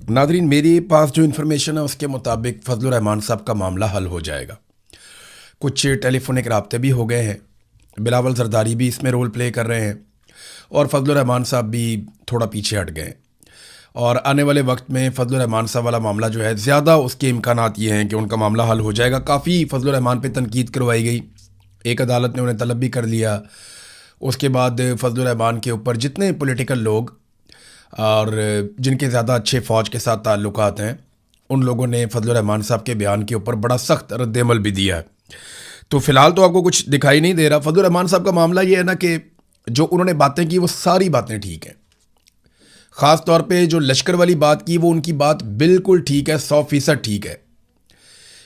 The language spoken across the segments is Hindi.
नादरीन, मेरे पास जो इन्फॉर्मेशन है उसके मुताबिक फजलुर रहमान साहब का मामला हल हो जाएगा। कुछ टेलीफोनिक राब्ते भी हो गए हैं, बिलावल जरदारी भी इसमें रोल प्ले कर रहे हैं और फजलुर रहमान साहब भी थोड़ा पीछे हट गए। और आने वाले वक्त में फजलुर रहमान साहब वाला मामला जो है, ज़्यादा उसके इम्कानात ये हैं कि उनका मामला हल हो जाएगा। काफ़ी फजलुर रहमान पे तनकीद करवाई गई, एक अदालत ने उन्हें तलब भी कर लिया। उसके बाद फजलुर रहमान के ऊपर जितने पॉलिटिकल लोग और जिनके ज़्यादा अच्छे फ़ौज के साथ ताल्लुकात हैं, उन लोगों ने फजलुर रहमान साहब के बयान के ऊपर बड़ा सख्त रद्द-ए-अमल भी दिया है। तो फ़िलहाल तो आपको कुछ दिखाई नहीं दे रहा। फजलुर रहमान साहब का मामला ये है ना कि जो उन्होंने बातें की वो सारी बातें ठीक हैं। ख़ास तौर पे जो लश्कर वाली बात की वो उनकी बात बिल्कुल ठीक है, 100% ठीक है।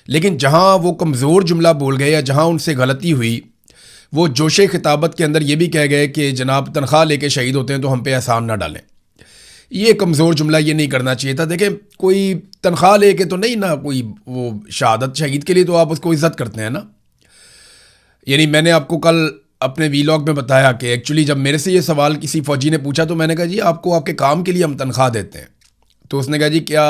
लेकिन जहाँ वो कमज़ोर जुमला बोल गए या जहाँ उनसे गलती हुई, वो जोशे खिताबत के अंदर ये भी कह गए कि जनाब तनख्वाह लेके शहीद होते हैं तो हम पे एहसान ना डालें। ये कमज़ोर जुमला ये नहीं करना चाहिए था। देखें, कोई तनख्वाह लेके तो नहीं ना, कोई वो शहादत शहीद के लिए तो आप उसको इज़्ज़त करते हैं ना। यानी मैंने आपको कल अपने वीलॉग में बताया कि एक्चुअली जब मेरे से ये सवाल किसी फ़ौजी ने पूछा तो मैंने कहा जी आपको आपके काम के लिए हम तनख्वाह देते हैं। तो उसने कहा जी क्या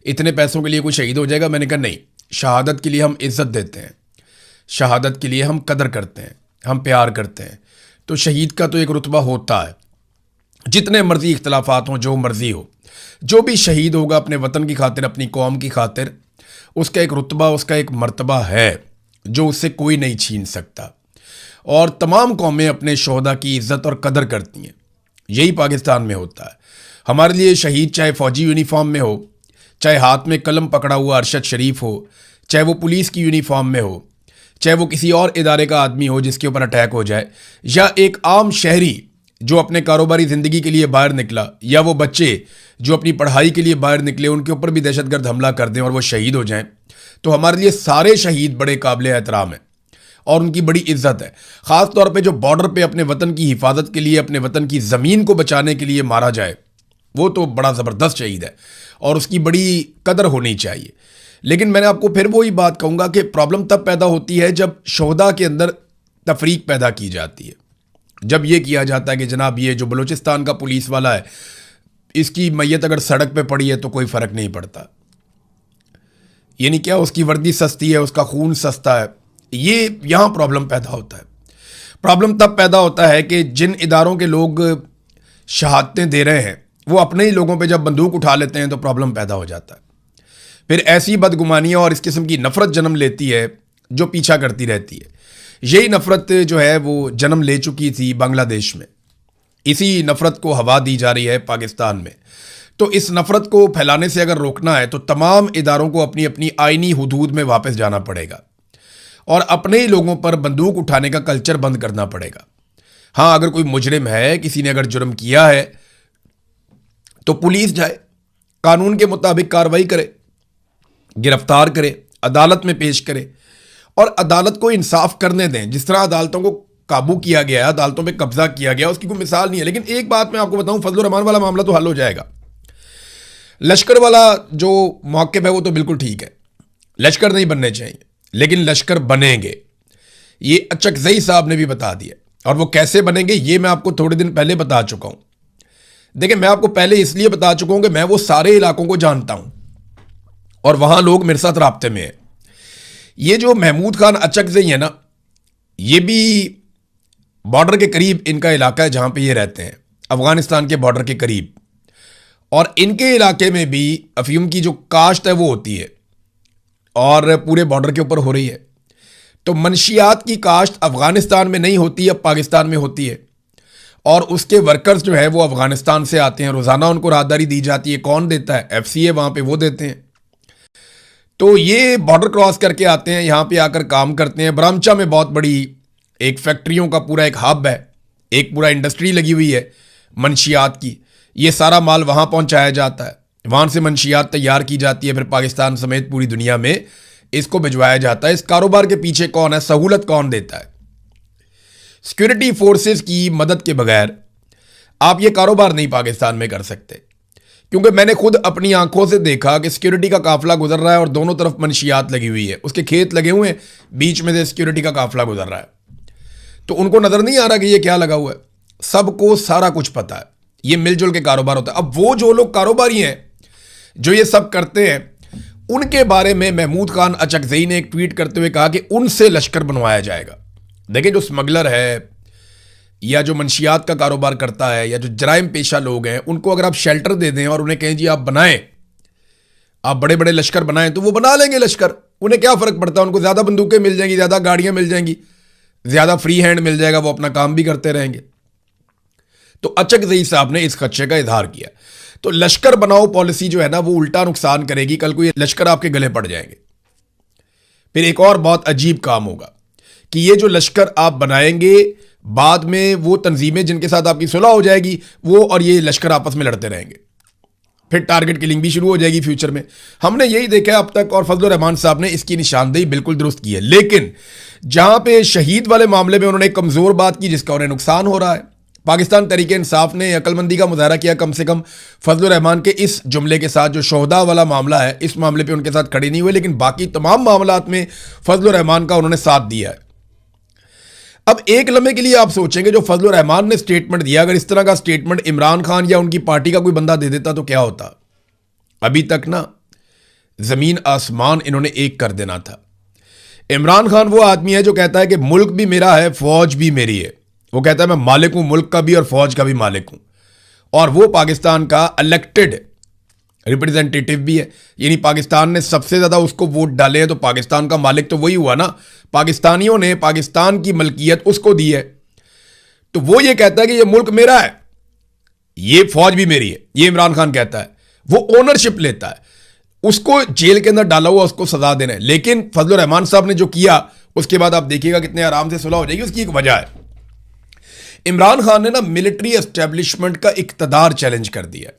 इतने पैसों के लिए कोई शहीद हो जाएगा? मैंने कहा नहीं, शहादत के लिए हम इज़्ज़त देते हैं, शहादत के लिए हम कदर करते हैं, हम प्यार करते हैं। तो शहीद का तो एक रुतबा होता है, जितने मर्जी इख्तलाफात हों, जो मर्जी हो, जो भी शहीद होगा अपने वतन की खातिर, अपनी कौम की खातिर, उसका एक रुतबा, उसका एक मर्तबा है जो उससे कोई नहीं छीन सकता। और तमाम कौमें अपने शोहदा की इज़्ज़त और कदर करती हैं। यही पाकिस्तान में होता है। हमारे लिए शहीद चाहे फ़ौजी यूनिफॉर्म में हो, चाहे हाथ में कलम पकड़ा हुआ अरशद शरीफ हो, चाहे वो पुलिस की यूनिफॉर्म में हो, चाहे वो किसी और इदारे का आदमी हो जिसके ऊपर अटैक हो जाए, या एक आम शहरी जो अपने कारोबारी ज़िंदगी के लिए बाहर निकला, या वो बच्चे जो अपनी पढ़ाई के लिए बाहर निकले, उनके ऊपर भी दहशतगर्द हमला कर दें और वो शहीद हो जाएं, तो हमारे लिए सारे शहीद बड़े काबिल एहतराम हैं और उनकी बड़ी इज्जत है। ख़ास तौर पे जो बॉर्डर पे अपने वतन की हिफाजत के लिए, अपने वतन की ज़मीन को बचाने के लिए मारा जाए, वो तो बड़ा ज़बरदस्त शहीद है और उसकी बड़ी कदर होनी चाहिए। लेकिन मैंने आपको फिर वही बात कहूँगा कि प्रॉब्लम तब पैदा होती है जब शोहदा के अंदर तफरीक पैदा की जाती है। जब ये किया जाता है कि जनाब ये जो बलूचिस्तान का पुलिस वाला है, इसकी मैयत अगर सड़क पे पड़ी है तो कोई फ़र्क नहीं पड़ता। यानी क्या उसकी वर्दी सस्ती है, उसका खून सस्ता है। ये यहाँ प्रॉब्लम पैदा होता है। प्रॉब्लम तब पैदा होता है कि जिन इदारों के लोग शहादतें दे रहे हैं वो अपने ही लोगों पे जब बंदूक उठा लेते हैं तो प्रॉब्लम पैदा हो जाता है। फिर ऐसी बदगुमानियाँ और इस किस्म की नफ़रत जन्म लेती है जो पीछा करती रहती है। यही नफ़रत जो है वो जन्म ले चुकी थी बांग्लादेश में। इसी नफ़रत को हवा दी जा रही है पाकिस्तान में। तो इस नफ़रत को फैलाने से अगर रोकना है तो तमाम इदारों को अपनी अपनी आइनी हुदूद में वापस जाना पड़ेगा और अपने ही लोगों पर बंदूक उठाने का कल्चर बंद करना पड़ेगा। हाँ, अगर कोई मुजरिम है, किसी ने अगर जुर्म किया है तो पुलिस जाए, कानून के मुताबिक कार्रवाई करे, गिरफ्तार करे, अदालत में पेश करे और अदालत को इंसाफ करने दें। जिस तरह अदालतों को काबू किया गया, अदालतों पे कब्जा किया गया, उसकी कोई मिसाल नहीं है। लेकिन एक बात मैं आपको बताऊं, फजलुर रहमान वाला मामला तो हल हो जाएगा। लश्कर वाला जो मौक़िफ़ है वो तो बिल्कुल ठीक है, लश्कर नहीं बनने चाहिए, लेकिन लश्कर बनेंगे। ये अचकज़ई साहब ने भी बता दिया और वो कैसे बनेंगे ये मैं आपको थोड़े दिन पहले बता चुका हूं। देखिए, मैं आपको पहले इसलिए बता चुका हूं कि मैं वो सारे इलाकों को जानता हूं और वहां लोग मेरे साथ राब्ते में हैं। ये जो महमूद खान अचकज़ई है ना, ये भी बॉर्डर के करीब इनका इलाका है जहां पे ये रहते हैं, अफगानिस्तान के बॉर्डर के करीब। और इनके इलाके में भी अफीम की जो काश्त है वो होती है और पूरे बॉर्डर के ऊपर हो रही है। तो मनशियात की काश्त अफगानिस्तान में नहीं होती, अब पाकिस्तान में होती है और उसके वर्कर्स जो है वो अफगानिस्तान से आते हैं। रोज़ाना उनको राहदारी दी जाती है। कौन देता है? FCA वहाँ पे वो देते हैं। तो ये बॉर्डर क्रॉस करके आते हैं, यहाँ पे आकर काम करते हैं। बरामचा में बहुत बड़ी एक फैक्ट्रियों का पूरा एक हब है, एक पूरा इंडस्ट्री लगी हुई है मनशियात की। ये सारा माल वहाँ पहुँचाया जाता है, वहाँ से मनशियात तैयार की जाती है, फिर पाकिस्तान समेत पूरी दुनिया में इसको भिजवाया जाता है। इस कारोबार के पीछे कौन है? सहूलत कौन देता है? सिक्योरिटी फोर्सेस की मदद के बगैर आप ये कारोबार नहीं पाकिस्तान में कर सकते, क्योंकि मैंने खुद अपनी आंखों से देखा कि सिक्योरिटी का काफिला गुजर रहा है और दोनों तरफ मनशियात लगी हुई है, उसके खेत लगे हुए हैं, बीच में से सिक्योरिटी का काफिला गुजर रहा है। तो उनको नजर नहीं आ रहा कि ये क्या लगा हुआ है। सबको सारा कुछ पता है, ये मिलजुल के कारोबार होता है। अब वो जो लोग कारोबारी हैं जो ये सब करते हैं, उनके बारे में महमूद खान अचकजई ने एक ट्वीट करते हुए कहा कि उनसे लश्कर बनवाया जाएगा। देखिए, जो स्मगलर है या जो मंशियात का कारोबार करता है या जो जराइम पेशा लोग हैं, उनको अगर आप शेल्टर दे दें और उन्हें कहें जी आप बनाएं, आप बड़े बड़े लश्कर बनाएं, तो वो बना लेंगे लश्कर। उन्हें क्या फर्क पड़ता है, उनको ज्यादा बंदूकें मिल जाएंगी, ज्यादा गाड़ियां मिल जाएंगी, ज्यादा फ्री हैंड मिल जाएगा, वो अपना काम भी करते रहेंगे। तो अचकजई साहब ने इस खदशे का इजहार किया। तो लश्कर बनाओ पॉलिसी जो है ना, वो उल्टा नुकसान करेगी। कल को ये लश्कर आपके गले पड़ जाएंगे। फिर एक और बहुत अजीब काम होगा कि ये जो लश्कर आप बनाएंगे, बाद में वो तंजीमें जिनके साथ आपकी सुलह हो जाएगी, वो और ये लश्कर आपस में लड़ते रहेंगे। फिर टारगेट किलिंग भी शुरू हो जाएगी फ्यूचर में। हमने यही देखा है अब तक, और फजलुर रहमान साहब ने इसकी निशानदेही बिल्कुल दुरुस्त की है। लेकिन जहां पे शहीद वाले मामले में उन्होंने एक कमजोर बात की जिसका उन्हें नुकसान हो रहा है, पाकिस्तान तहरीक इंसाफ ने अक्लमंदी का मुजाहरा किया कम से कम फजलुर रहमान के इस जुमले के साथ। जो शोहदा वाला मामला है, इस मामले पे उनके साथ खड़े नहीं हुए, लेकिन बाकी तमाम मामलात में फजलुर रहमान का उन्होंने साथ दिया है। अब एक लम्हे के लिए आप सोचेंगे, जो फजलुर रहमान ने स्टेटमेंट दिया, अगर इस तरह का स्टेटमेंट इमरान खान या उनकी पार्टी का कोई बंदा दे देता तो क्या होता। अभी तक ना जमीन आसमान इन्होंने एक कर देना था। इमरान खान वो आदमी है जो कहता है कि मुल्क भी मेरा है, फौज भी मेरी है। वो कहता है मैं मालिक हूं मुल्क का भी और फौज का भी मालिक हूं, और वो पाकिस्तान का इलेक्टेड रिप्रेजेंटेटिव भी है। यानी पाकिस्तान ने सबसे ज्यादा उसको वोट डाले हैं, तो पाकिस्तान का मालिक तो वही हुआ ना। पाकिस्तानियों ने पाकिस्तान की मलकियत उसको दी है, तो वो ये कहता है कि ये मुल्क मेरा है, ये फौज भी मेरी है। ये इमरान खान कहता है, वो ओनरशिप लेता है। उसको जेल के अंदर डाला हुआ, उसको सजा देना है। लेकिन फजलुर रहमान साहब ने जो किया, उसके बाद आप देखिएगा कितने आराम से सुलह हो जाएगी। उसकी एक वजह है, इमरान खान ने ना मिलिट्री एस्टेब्लिशमेंट का इक्तदार चैलेंज कर दिया।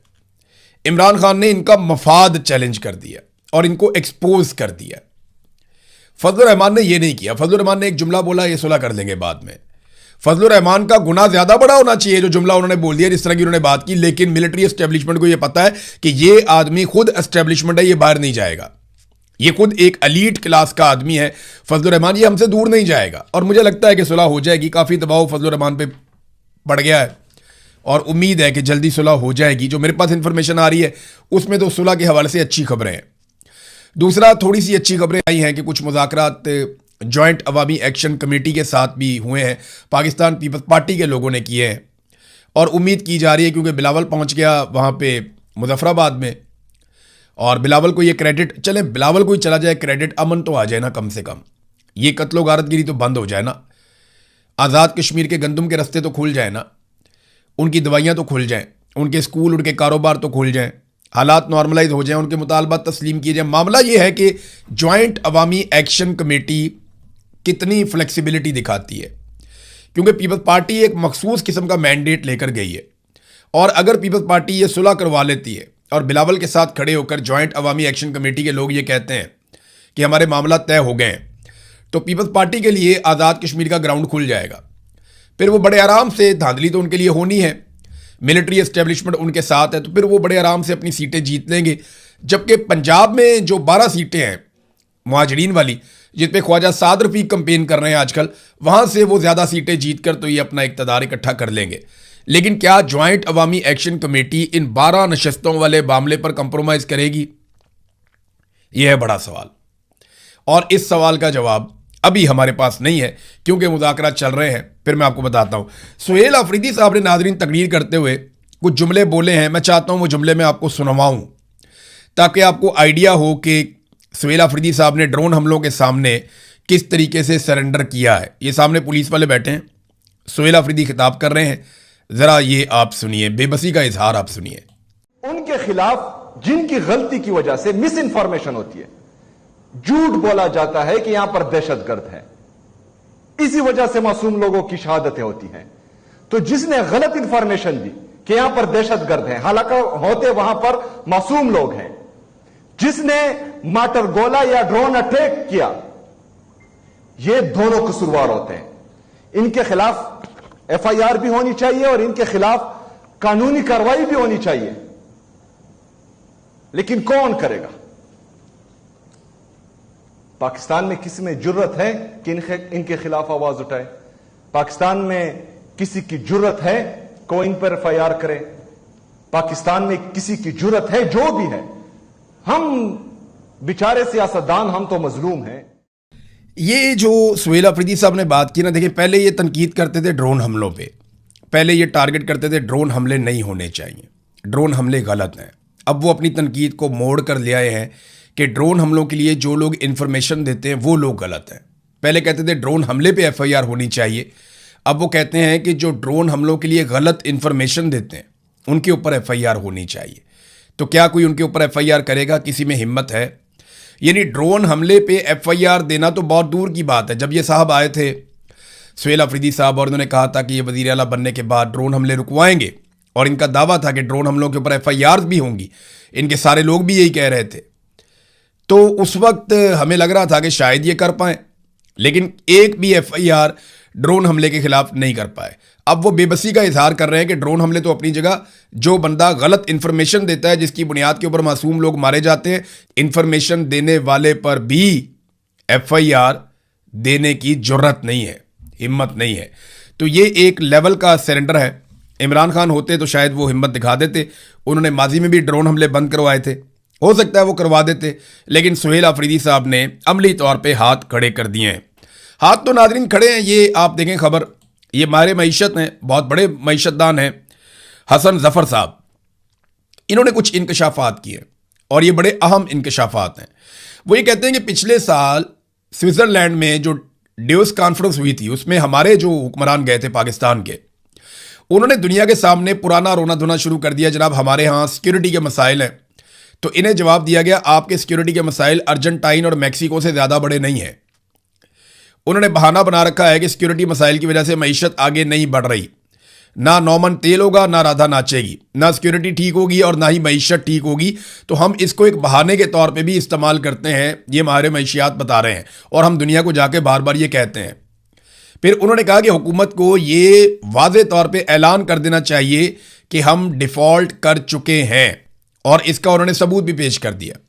इमरान खान ने इनका मफाद चैलेंज कर दिया और इनको एक्सपोज कर दिया। फजलुर रहमान ने यह नहीं किया। फजलुर रहमान ने एक जुमला बोला, ये सुलह कर लेंगे बाद में। फजलुर रहमान का गुनाह ज्यादा बड़ा होना चाहिए जो जुमला उन्होंने बोल दिया, जिस तरह की उन्होंने बात की। लेकिन मिलिट्री एस्टेब्लिशमेंट को यह पता है कि ये आदमी खुद एस्टेब्लिशमेंट है, ये बाहर नहीं जाएगा। ये खुद एक एलीट क्लास का आदमी है फजलुर रहमान, ये हमसे दूर नहीं जाएगा। और मुझे लगता है कि सुलह हो जाएगी। काफी दबाव फजलुर रहमान पे पड़ गया है और उम्मीद है कि जल्दी सुलह हो जाएगी। जो मेरे पास इंफॉर्मेशन आ रही है उसमें तो सुलह के हवाले से अच्छी खबरें हैं। दूसरा, थोड़ी सी अच्छी खबरें आई हैं कि कुछ मुज़ाकरात जॉइंट अवामी एक्शन कमेटी के साथ भी हुए हैं, पाकिस्तान पीपल्स पार्टी के लोगों ने किए हैं। और उम्मीद की जा रही है, क्योंकि बिलावल पहुंच गया वहाँ पे मुजफ्फराबाद में, और बिलावल को ये क्रेडिट, चले बिलावल को ही चला जाए क्रेडिट, अमन तो आ जाए ना कम से कम। ये कत्लो गारतगिरी तो बंद हो जाए ना, आज़ाद कश्मीर के गंदम के रस्ते तो खुल जाए ना, उनकी दवाइयाँ तो खुल जाएँ, उनके स्कूल उनके कारोबार तो खुल जाएँ, हालात नॉर्मलाइज हो जाएं, उनके मुतालबात तस्लीम किए जाएं। मामला यह है कि जॉइंट अवामी एक्शन कमेटी कितनी फ्लेक्सिबिलिटी दिखाती है, क्योंकि पीपल्स पार्टी एक मखसूस किस्म का मैंडेट लेकर गई है। और अगर पीपल्स पार्टी ये सुलह करवा लेती है और बिलावल के साथ खड़े होकर जॉइंट अवामी एक्शन कमेटी के लोग ये कहते हैं कि हमारे मामला तय हो गए हैं, तो पीपल्स पार्टी के लिए आज़ाद कश्मीर का ग्राउंड खुल जाएगा। फिर वो बड़े आराम से, धांधली तो उनके लिए होनी है, मिलिट्री एस्टेब्लिशमेंट उनके साथ है, तो फिर वो बड़े आराम से अपनी सीटें जीत लेंगे। जबकि पंजाब में जो 12 सीटें हैं मुहाजिरीन वाली, जिस पे ख्वाजा साद रफीक कंपेन कर रहे हैं आजकल, वहां से वो ज्यादा सीटें जीत कर तो ये अपना इक़्तिदार इकट्ठा कर लेंगे। लेकिन क्या ज्वाइंट अवामी एक्शन कमेटी इन 12 नशस्तों वाले मामले पर कंप्रोमाइज करेगी? यह है बड़ा सवाल, और इस सवाल का जवाब अभी हमारे पास नहीं है, क्योंकि मुज़ाकरात चल रहे हैं। फिर मैं आपको बताता हूं। सुहेल अफरीदी साहब ने नाज़रीन तकरीर करते हुए कुछ जुमले बोले हैं, मैं चाहता हूं वो जुमले मैं आपको सुनवाऊं ताकि आपको आइडिया हो कि सुहेल अफरीदी साहब ने ड्रोन हमलों के सामने किस तरीके से सरेंडर किया है। ये सामने पुलिस वाले बैठे हैं, सुहेल अफरीदी खिताब कर रहे हैं, जरा ये आप सुनिए, बेबसी का इजहार आप सुनिए। उनके खिलाफ जिनकी गलती की वजह से मिस इन्फॉर्मेशन होती है, झूठ बोला जाता है कि यहां पर दहशतगर्द है, इसी वजह से मासूम लोगों की शहादतें होती हैं। तो जिसने गलत इंफॉर्मेशन दी कि यहां पर दहशतगर्द है, हालांकि होते वहां पर मासूम लोग हैं, जिसने माटर गोला या ड्रोन अटैक किया, ये दोनों कसूरवार होते हैं। इनके खिलाफ एफआईआर भी होनी चाहिए और इनके खिलाफ कानूनी कार्रवाई भी होनी चाहिए। लेकिन कौन करेगा? पाकिस्तान में किसी में जुर्रत है कि इनके खिलाफ आवाज उठाए? पाकिस्तान में किसी की जुर्रत है को इन पर एफआईआर करे? पाकिस्तान में किसी की जुर्रत है, जो भी है, हम बेचारे सियासतदान, हम तो मजलूम हैं। ये जो सुहेल अफरीदी साहब ने बात की ना, देखिए पहले ये तनकीद करते थे ड्रोन हमलों पे, पहले ये टारगेट करते थे ड्रोन हमले नहीं होने चाहिए, ड्रोन हमले गलत हैं। अब वो अपनी तनकीद को मोड़ कर ले आए हैं कि ड्रोन हमलों के लिए जो लोग इन्फॉर्मेशन देते हैं वो लोग गलत हैं। पहले कहते थे ड्रोन हमले पे एफआईआर होनी चाहिए, अब वो कहते हैं कि जो ड्रोन हमलों के लिए गलत इन्फॉर्मेशन देते हैं उनके ऊपर एफआईआर होनी चाहिए। तो क्या कोई उनके ऊपर एफआईआर करेगा? किसी में हिम्मत है? यानी ड्रोन हमले पे एफआईआर देना तो बहुत दूर की बात है। जब ये साहब आए थे सुहेल अफरीदी साहब, और उन्होंने कहा था कि ये वज़ीर आला बनने के बाद ड्रोन हमले रुकवाएंगे, और इनका दावा था कि ड्रोन हमलों के ऊपर एफआईआर भी होंगी, इनके सारे लोग भी यही कह रहे थे, तो उस वक्त हमें लग रहा था कि शायद ये कर पाएं, लेकिन एक भी एफआईआर ड्रोन हमले के खिलाफ नहीं कर पाए। अब वो बेबसी का इजहार कर रहे हैं कि ड्रोन हमले तो अपनी जगह, जो बंदा गलत इंफॉर्मेशन देता है जिसकी बुनियाद के ऊपर मासूम लोग मारे जाते हैं, इंफॉर्मेशन देने वाले पर भी एफआईआर देने की जुर्रत नहीं है, हिम्मत नहीं है। तो ये एक लेवल का सरेंडर है। इमरान खान होते तो शायद वो हिम्मत दिखा देते, उन्होंने माजी में भी ड्रोन हमले बंद करवाए थे, हो सकता है वो करवा देते, लेकिन सुहेल अफरीदी साहब ने अमली तौर पे हाथ खड़े कर दिए हैं। हाथ तो नाज़रीन खड़े हैं, ये आप देखें खबर, ये मारे मईशत हैं, बहुत बड़े मईशतदान हैं, हसन जफर साहब, इन्होंने कुछ इंकशाफात किए और ये बड़े अहम इंकशाफात हैं। वो ये कहते हैं कि पिछले साल स्विट्ज़रलैंड में जो ड्यूस कॉन्फ्रेंस हुई थी उसमें हमारे जो हुक्मरान गए थे पाकिस्तान के, उन्होंने दुनिया के सामने पुराना रोना धोना शुरू कर दिया, जनाब हमारे यहाँ सिक्योरिटी के मसाइल हैं। तो इन्हें जवाब दिया गया आपके सिक्योरिटी के मसाइल अर्जेंटाइन और मैक्सिको से ज़्यादा बड़े नहीं हैं। उन्होंने बहाना बना रखा है कि सिक्योरिटी मसाइल की वजह से मईशत आगे नहीं बढ़ रही, ना नौमन तेल होगा, ना राधा नाचेगी, ना सिक्योरिटी ठीक होगी और ना ही मईशत ठीक होगी। तो हम इसको एक बहाने के तौर पे भी इस्तेमाल करते हैं, ये हमारे मईशियात बता रहे हैं और हम दुनिया को जाके बार बार ये कहते हैं। फिर उन्होंने कहा कि हुकूमत को ये वाज़े तौर पे ऐलान कर देना चाहिए कि हम डिफ़ॉल्ट कर चुके हैं, और इसका उन्होंने सबूत भी पेश कर दिया।